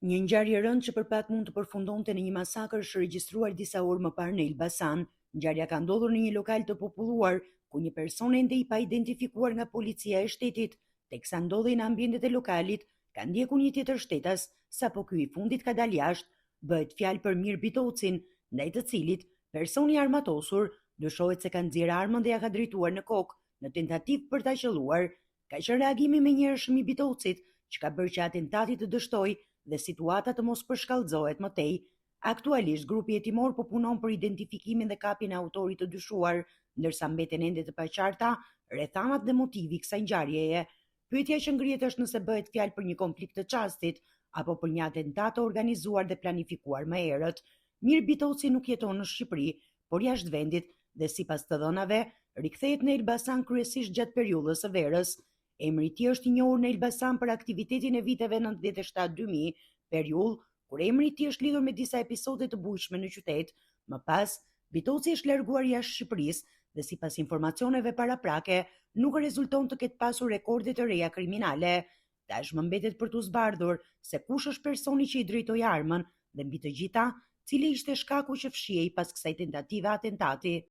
Një ngjarje e rëndë që për pak mund të përfundonte në një masakër është regjistruar disa orë më parë në Elbasan. Ngjarja ka ndodhur në një lokal të populluar, ku një person ende i pa identifikuar nga policia e shtetit, teksa ndodhej në ambientet e lokalit, ka ndjekur një tjetër shtetas, sapo ky i fundit ka dalë jashtë. Bëhet fjalë për Mir Bitocin, ndaj të cilit personi i armatosur dyshohet se ka nxjerrë armën dhe ja ka drejtuar në kokë në tentativë për ta qelluar. Ka qenë reagimi menjëhershëm i Bitocit, që ka bërë që atentati të dështojë dhe situata të mos përshkallëzohet më tej. Aktualisht grupi hetimor po punon për identifikimin dhe kapjen e autorit të dyshuar, ndërsa mbeten ende të paqarta rrethanat dhe motivi i kësaj ngjarjeje. Pyetja që ngrihet është nëse bëhet fjalë për një konflikt të çastit apo për një atentat të organizuar dhe planifikuar më herët. Mir Bitoci nuk jeton në Shqipëri, por jashtë vendit dhe sipas të dhënave rikthehet në Elbasan kryesisht gjatë periudhës së verës. Emri i tij është i njohur në Elbasan për aktivitetin e viteve 97-2000, periudhë kur emri i tij është lidhur me disa episode të bujshme në qytet. Më pas, Bitoci është larguar jashtë Shqipërisë dhe sipas informacioneve paraprake, nuk rezulton të ketë pasur rekorde të reja kriminale. Tashmë mbetet për t'u zbardhur se kush është personi që i drejtoi armën dhe mbi të gjitha, cili ishte shkaku që fshihej pas kësaj tentative atentati.